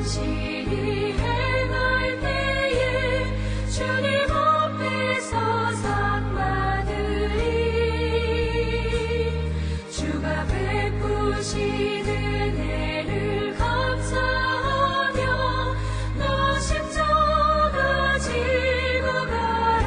성실히 행할 때에 주님 앞에서 상 받으리. 주가 베푸시는 은혜를 감사하며 너 십자가 지고 가라.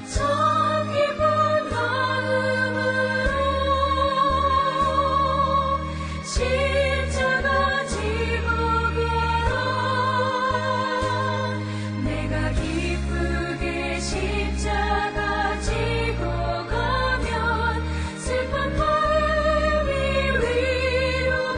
참 기쁜 마음으로 십자가 지고 가라. 내가 기쁘게 십자가 지고 가면 슬픈 마음이 위로받네.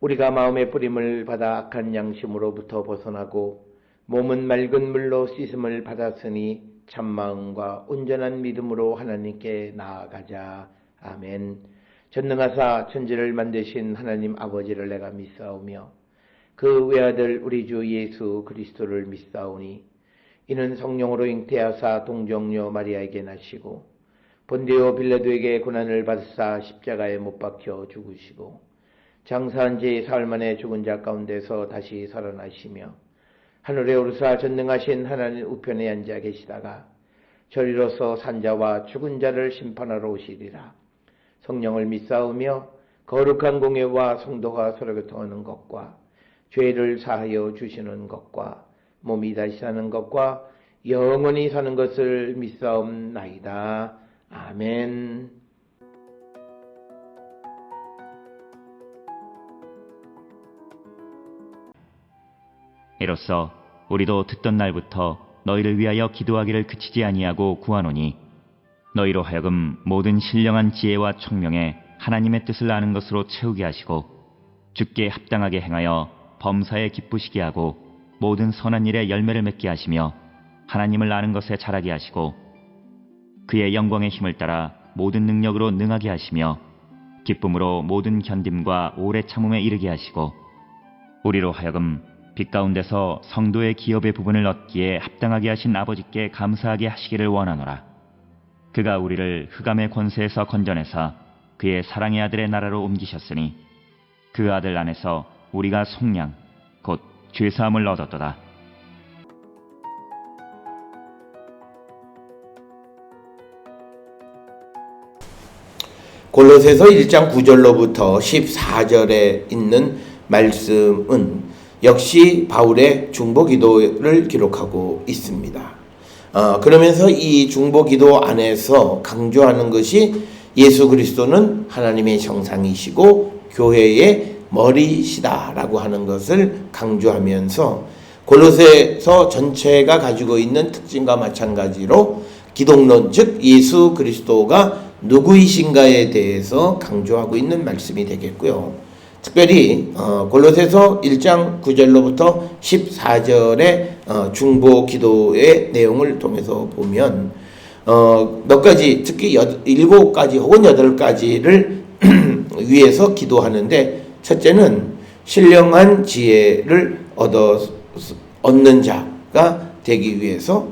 우리가 마음의 뿌림을 받아 악한 양심으로부터 벗어나고 몸은 맑은 물로 씻음을 받았으니 참마음과 온전한 믿음으로 하나님께 나아가자. 아멘. 전능하사 천지를 만드신 하나님 아버지를 내가 믿사오며 그 외아들 우리 주 예수 그리스도를 믿사오니 이는 성령으로 잉태하사 동정녀 마리아에게 나시고 본디오 빌라도에게 고난을 받으사 십자가에 못 박혀 죽으시고 장사한 지 사흘 만에 죽은 자 가운데서 다시 살아나시며 하늘에 오르사 전능하신 하나님 우편에 앉아 계시다가 저리로서 산자와 죽은 자를 심판하러 오시리라. 성령을 믿사오며 거룩한 공예와 성도가 서로 교통하는 것과 죄를 사하여 주시는 것과 몸이 다시 사는 것과 영원히 사는 것을 믿사옵나이다. 아멘. 이로써 우리도 듣던 날부터 너희를 위하여 기도하기를 그치지 아니하고 구하노니 너희로 하여금 모든 신령한 지혜와 총명에 하나님의 뜻을 아는 것으로 채우게 하시고 주께 합당하게 행하여 범사에 기쁘시게 하고 모든 선한 일에 열매를 맺게 하시며 하나님을 아는 것에 자라게 하시고 그의 영광의 힘을 따라 모든 능력으로 능하게 하시며 기쁨으로 모든 견딤과 오래 참음에 이르게 하시고 우리로 하여금 빛 가운데서 성도의 기업의 부분을 얻기에 합당하게 하신 아버지께 감사하게 하시기를 원하노라. 그가 우리를 흑암의 권세에서 건져내사 그의 사랑의 아들의 나라로 옮기셨으니 그 아들 안에서 우리가 속량 곧 죄사함을 얻었도다. 골로새서 1장 9절로부터 14절에 있는 말씀은 역시 바울의 중보기도를 기록하고 있습니다. 그러면서 이 중보기도 안에서 강조하는 것이 예수 그리스도는 하나님의 형상이시고 교회의 머리시다라고 하는 것을 강조하면서 골로새서 전체가 가지고 있는 특징과 마찬가지로 기독론, 즉 예수 그리스도가 누구이신가에 대해서 강조하고 있는 말씀이 되겠고요. 특별히 골로새서 1장 9절로부터 14절의 중보 기도의 내용을 통해서 보면 몇 가지, 특히 7가지 혹은 8가지를 위해서 기도하는데, 첫째는 신령한 지혜를 얻는 자가 되기 위해서,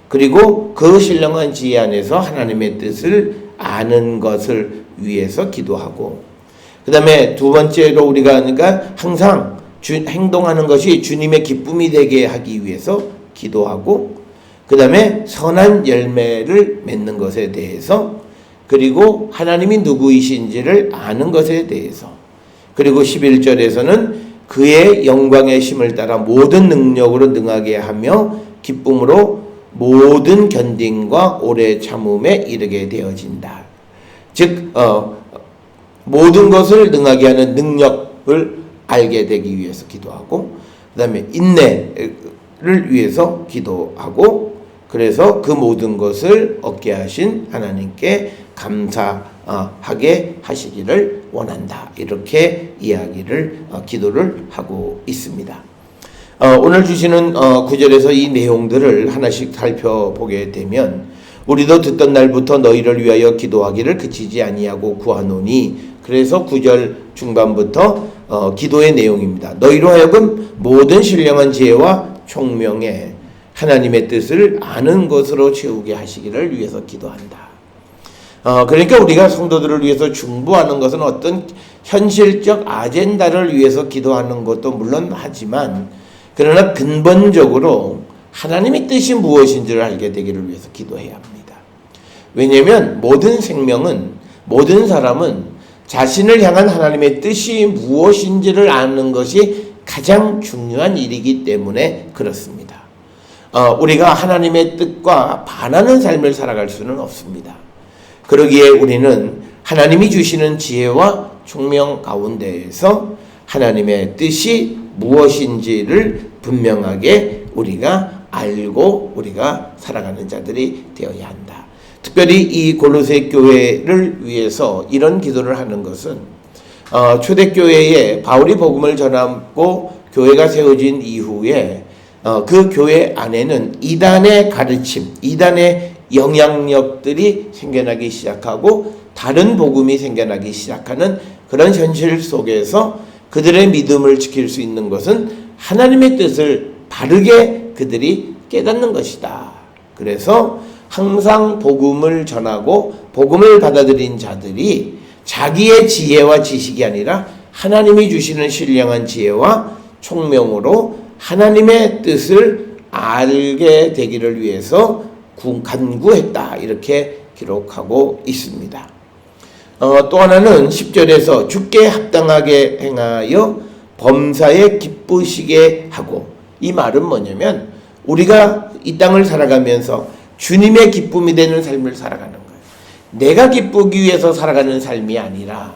그리고 그 신령한 지혜 안에서 하나님의 뜻을 아는 것을 위해서 기도하고, 그 다음에 두 번째로 우리가 그러니까 항상 행동하는 것이 주님의 기쁨이 되게 하기 위해서 기도하고, 그 다음에 선한 열매를 맺는 것에 대해서, 그리고 하나님이 누구이신지를 아는 것에 대해서, 그리고 11절에서는 그의 영광의 심을 따라 모든 능력으로 능하게 하며 기쁨으로 모든 견딘과 오래 참음에 이르게 되어진다. 즉 모든 것을 능하게 하는 능력을 알게 되기 위해서 기도하고, 그 다음에 인내를 위해서 기도하고, 그래서 그 모든 것을 얻게 하신 하나님께 감사하게 하시기를 원한다. 이렇게 이야기를 기도를 하고 있습니다. 오늘 주시는 구절에서 이 내용들을 하나씩 살펴보게 되면, 우리도 듣던 날부터 너희를 위하여 기도하기를 그치지 아니하고 구하노니, 그래서 9절 중반부터 기도의 내용입니다. 너희로 하여금 모든 신령한 지혜와 총명에 하나님의 뜻을 아는 것으로 채우게 하시기를 위해서 기도한다. 그러니까 우리가 성도들을 위해서 중보하는 것은 어떤 현실적 아젠다를 위해서 기도하는 것도 물론 하지만, 그러나 근본적으로 하나님의 뜻이 무엇인지를 알게 되기를 위해서 기도해야 합니다. 왜냐하면 모든 생명은, 모든 사람은 자신을 향한 하나님의 뜻이 무엇인지를 아는 것이 가장 중요한 일이기 때문에 그렇습니다. 우리가 하나님의 뜻과 반하는 삶을 살아갈 수는 없습니다. 그러기에 우리는 하나님이 주시는 지혜와 총명 가운데에서 하나님의 뜻이 무엇인지를 분명하게 우리가 알고 우리가 살아가는 자들이 되어야 한다. 특별히 이 골로새 교회를 위해서 이런 기도를 하는 것은 초대교회에 바울이 복음을 전하고 교회가 세워진 이후에 그 교회 안에는 이단의 가르침, 이단의 영향력들이 생겨나기 시작하고 다른 복음이 생겨나기 시작하는 그런 현실 속에서 그들의 믿음을 지킬 수 있는 것은 하나님의 뜻을 바르게 그들이 깨닫는 것이다. 그래서 항상 복음을 전하고 복음을 받아들인 자들이 자기의 지혜와 지식이 아니라 하나님이 주시는 신령한 지혜와 총명으로 하나님의 뜻을 알게 되기를 위해서 간구했다. 이렇게 기록하고 있습니다. 또 하나는 10절에서 주께 합당하게 행하여 범사에 기쁘시게 하고, 이 말은 뭐냐면 우리가 이 땅을 살아가면서 주님의 기쁨이 되는 삶을 살아가는 거예요. 내가 기쁘기 위해서 살아가는 삶이 아니라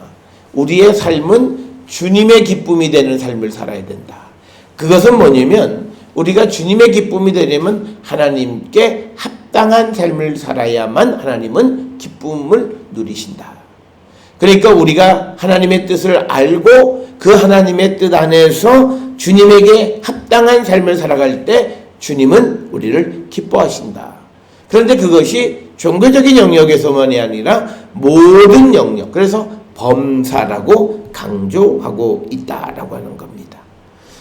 우리의 삶은 주님의 기쁨이 되는 삶을 살아야 된다. 그것은 뭐냐면 우리가 주님의 기쁨이 되려면 하나님께 합당한 삶을 살아야만 하나님은 기쁨을 누리신다. 그러니까 우리가 하나님의 뜻을 알고 그 하나님의 뜻 안에서 주님에게 합당한 삶을 살아갈 때 주님은 우리를 기뻐하신다. 그런데 그것이 종교적인 영역에서만이 아니라 모든 영역, 그래서 범사라고 강조하고 있다라고 하는 겁니다.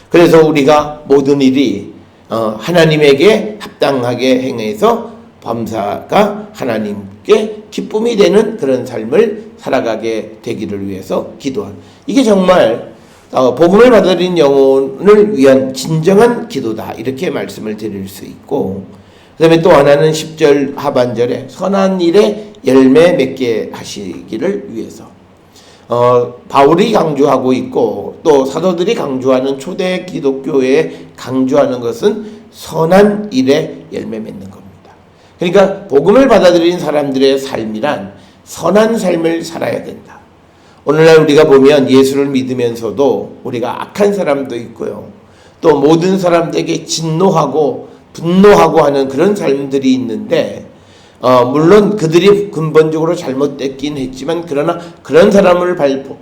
그래서 우리가 모든 일이 하나님에게 합당하게 행해서 범사가 하나님께 기쁨이 되는 그런 삶을 살아가게 되기를 위해서 기도하는, 이게 정말 복음을 받아들인 영혼을 위한 진정한 기도다. 이렇게 말씀을 드릴 수 있고, 그 다음에 또 하나는 10절 하반절에 선한 일에 열매 맺게 하시기를 위해서 바울이 강조하고 있고 또 사도들이 강조하는 초대 기독교에 강조하는 것은 선한 일에 열매 맺는 겁니다. 그러니까 복음을 받아들인 사람들의 삶이란 선한 삶을 살아야 된다. 오늘날 우리가 보면 예수를 믿으면서도 우리가 악한 사람도 있고요. 또 모든 사람들에게 진노하고 분노하고 하는 그런 삶들이 있는데 물론 그들이 근본적으로 잘못됐긴 했지만 그러나 그런 사람을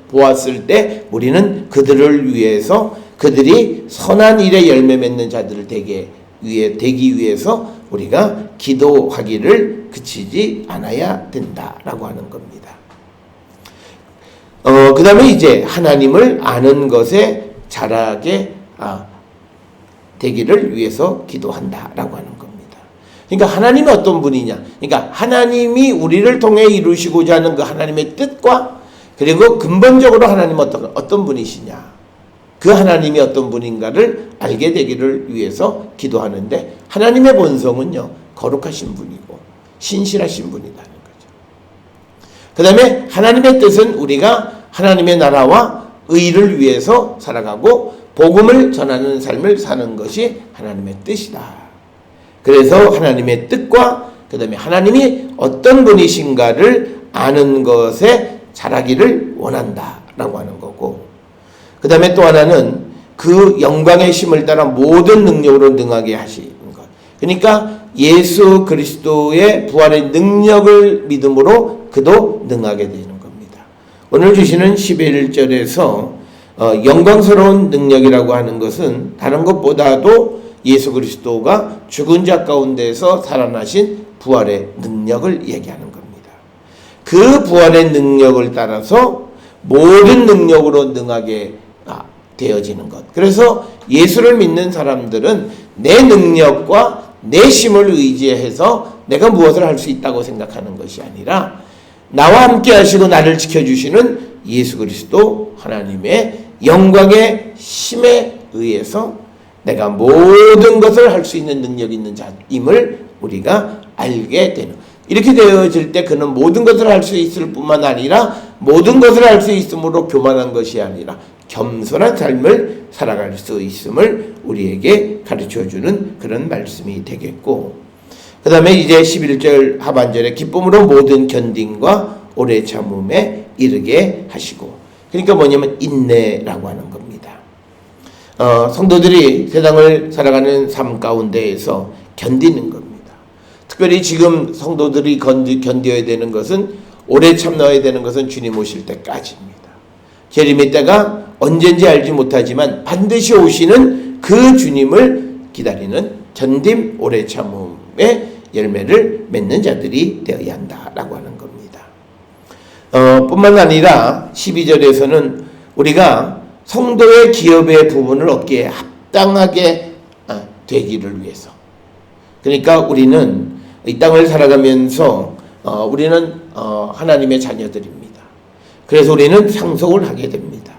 보았을 때 우리는 그들을 위해서 그들이 선한 일에 열매 맺는 자들을 되기 위해서 우리가 기도하기를 그치지 않아야 된다라고 하는 겁니다. 그 다음에 이제 하나님을 아는 것에 자라게 되기를 위해서 기도한다라고 하는 겁니다. 그러니까 하나님이 어떤 분이냐? 그러니까 하나님이 우리를 통해 이루시고자 하는 그 하나님의 뜻과 그리고 근본적으로 하나님 어떤 분이시냐, 그 하나님이 어떤 분인가를 알게 되기를 위해서 기도하는데, 하나님의 본성은요 거룩하신 분이고 신실하신 분이라는 거죠. 그 다음에 하나님의 뜻은 우리가 하나님의 나라와 의를 위해서 살아가고 복음을 전하는 삶을 사는 것이 하나님의 뜻이다. 그래서 하나님의 뜻과 그 다음에 하나님이 어떤 분이신가를 아는 것에 자라기를 원한다라고 하는 거고, 그 다음에 또 하나는 그 영광의 힘을 따라 모든 능력으로 능하게 하시는 것. 그러니까 예수 그리스도의 부활의 능력을 믿음으로 그도 능하게 되는 겁니다. 오늘 주시는 11절에서 영광스러운 능력이라고 하는 것은 다른 것보다도 예수 그리스도가 죽은 자 가운데서 살아나신 부활의 능력을 얘기하는 겁니다. 그 부활의 능력을 따라서 모든 능력으로 능하게 되어지는 것. 그래서 예수를 믿는 사람들은 내 능력과 내 힘을 의지해서 내가 무엇을 할 수 있다고 생각하는 것이 아니라, 나와 함께 하시고 나를 지켜주시는 예수 그리스도 하나님의 영광의 힘에 의해서 내가 모든 것을 할 수 있는 능력이 있는 자임을 우리가 알게 되는, 이렇게 되어질 때 그는 모든 것을 할 수 있을 뿐만 아니라 모든 것을 할 수 있음으로 교만한 것이 아니라 겸손한 삶을 살아갈 수 있음을 우리에게 가르쳐주는 그런 말씀이 되겠고, 그 다음에 이제 11절 하반절에 기쁨으로 모든 견딘과 오래 참음에 이르게 하시고, 그러니까 뭐냐면 인내라고 하는 겁니다. 성도들이 세상을 살아가는 삶 가운데에서 견디는 겁니다. 특별히 지금 성도들이 견뎌야 되는 것은, 오래 참아야 되는 것은 주님 오실 때까지입니다. 재림의 때가 언젠지 알지 못하지만 반드시 오시는 그 주님을 기다리는 견딤 오래 참음의 열매를 맺는 자들이 되어야 한다라고 하는 겁니다. 뿐만 아니라 12절에서는 우리가 성도의 기업의 부분을 얻기에 합당하게 되기를 위해서, 그러니까 우리는 이 땅을 살아가면서 우리는 하나님의 자녀들입니다. 그래서 우리는 상속을 하게 됩니다.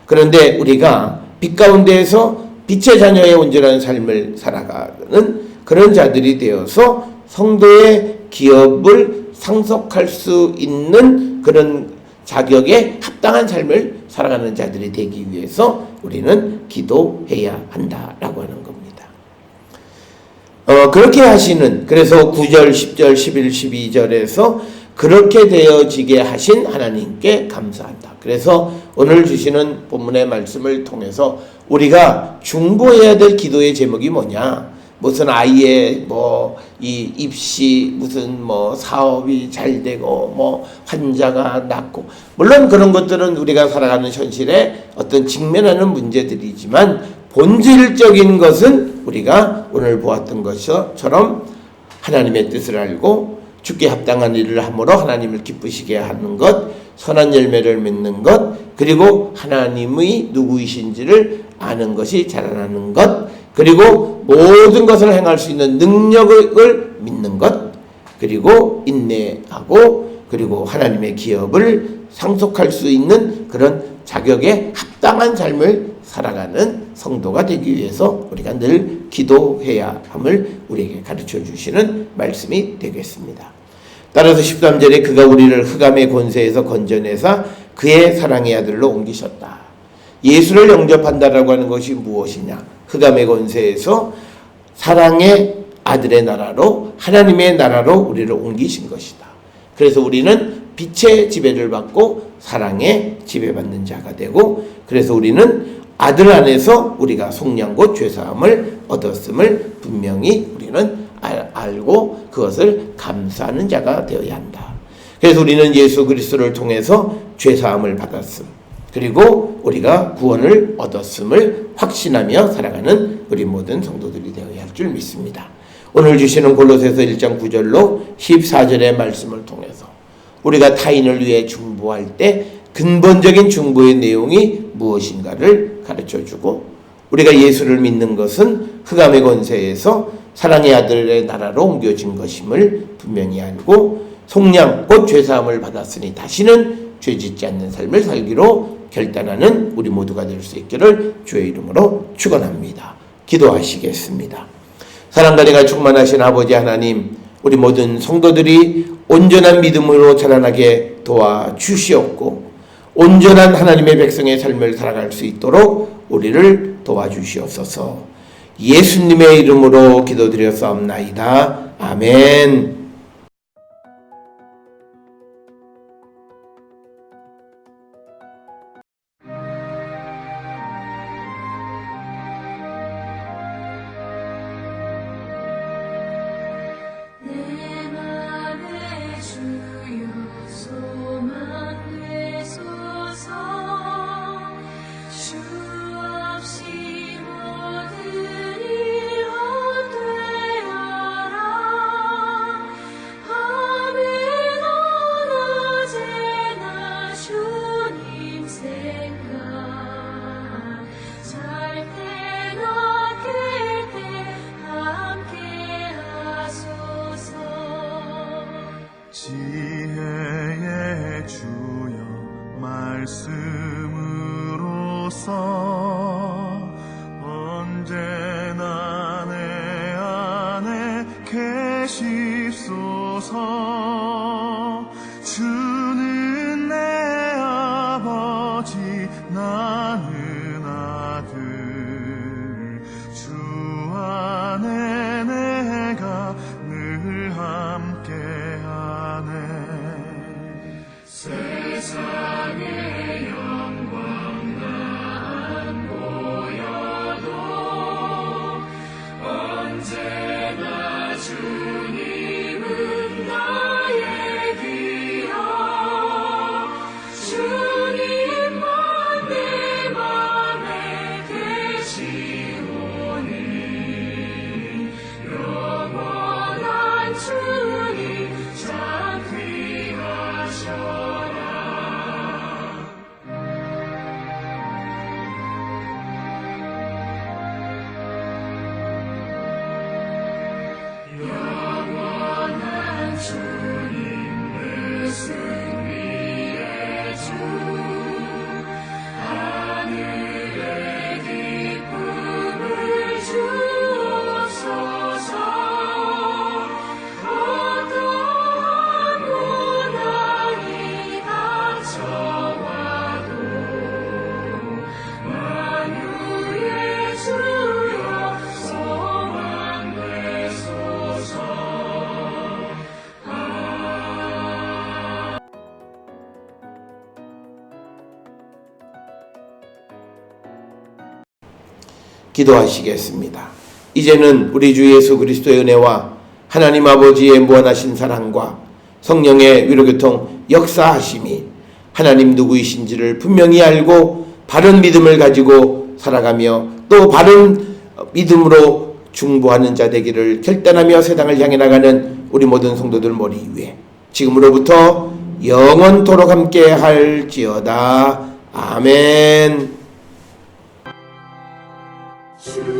그런데 우리가 빛 가운데에서 빛의 자녀의 온전한 삶을 살아가는 그런 자들이 되어서 성도의 기업을 상속할 수 있는 그런 자격에 합당한 삶을 살아가는 자들이 되기 위해서 우리는 기도해야 한다라고 하는 겁니다. 그렇게 하시는, 그래서 9절, 10절, 11, 12절에서 그렇게 되어지게 하신 하나님께 감사한다. 그래서 오늘 주시는 본문의 말씀을 통해서 우리가 중보해야 될 기도의 제목이 뭐냐? 무슨 아이의 이 입시, 무슨 사업이 잘 되고 환자가 낫고, 물론 그런 것들은 우리가 살아가는 현실에 어떤 직면하는 문제들이지만 본질적인 것은 우리가 오늘 보았던 것처럼 하나님의 뜻을 알고 주께 합당한 일을 함으로 하나님을 기쁘시게 하는 것, 선한 열매를 맺는 것, 그리고 하나님의 누구이신지를 아는 것이 자라나는 것, 그리고 모든 것을 행할 수 있는 능력을 믿는 것, 그리고 인내하고, 그리고 하나님의 기업을 상속할 수 있는 그런 자격에 합당한 삶을 살아가는 성도가 되기 위해서 우리가 늘 기도해야 함을 우리에게 가르쳐 주시는 말씀이 되겠습니다. 따라서 13절에 그가 우리를 흑암의 권세에서 건져내사 그의 사랑의 아들로 옮기셨다. 예수를 영접한다라고 하는 것이 무엇이냐? 흑암의 권세에서 사랑의 아들의 나라로, 하나님의 나라로 우리를 옮기신 것이다. 그래서 우리는 빛의 지배를 받고 사랑의 지배받는 자가 되고, 그래서 우리는 아들 안에서 우리가 속량 곧 죄사함을 얻었음을 분명히 우리는 알고 그것을 감사하는 자가 되어야 한다. 그래서 우리는 예수 그리스도를 통해서 죄사함을 받았음, 그리고 우리가 구원을 얻었음을 확신하며 살아가는 우리 모든 성도들이 되어야 할 줄 믿습니다. 오늘 주시는 골로새서 1장 9절로 14절의 말씀을 통해서 우리가 타인을 위해 중보할 때 근본적인 중보의 내용이 무엇인가를 가르쳐주고, 우리가 예수를 믿는 것은 흑암의 권세에서 사랑의 아들의 나라로 옮겨진 것임을 분명히 알고, 속량 곧 죄사함을 받았으니 다시는 죄짓지 않는 삶을 살기로 결단하는 우리 모두가 될 수 있기를 주의 이름으로 축원합니다. 기도하시겠습니다. 사랑과 은혜가 충만하신 아버지 하나님, 우리 모든 성도들이 온전한 믿음으로 자라나게 도와주시옵고 온전한 하나님의 백성의 삶을 살아갈 수 있도록 우리를 도와주시옵소서. 예수님의 이름으로 기도드렸사옵나이다. 아멘. 내 맘에 주여 소망되소서. 주 없이 모든 일 헛되어라. 밤에 넌 언제나 주님 생각, 잘 때나 깰 때 함께 하소서. 지혜의 주여 말씀으로써 언제나 내 안에 계십소서. 주는 내 아버지 나는 아들, 주 안에 내가 늘 함께하네. 세상의 영광 나 안 보여도 언제나 주님은 나의 기억. 주님만 내 맘에 계시오니 영원한 주님 참 귀하셔라. 영원한 주님 내 승리의 주, 하늘의 기쁨을 주옵소서. 어떠한 고난이 닥쳐와도 만유의 주여 소망되소서. 기도하시겠습니다. 이제는 우리 주 예수 그리스도의 은혜와 하나님 아버지의 무한하신 사랑과 성령의 위로교통 역사하심이 하나님 누구이신지를 분명히 알고 바른 믿음을 가지고 살아가며 또 바른 믿음으로 중보하는 자 되기를 결단하며 세상을 향해 나가는 우리 모든 성도들 머리 위에 지금으로부터 영원토록 함께 할지어다. 아멘. 주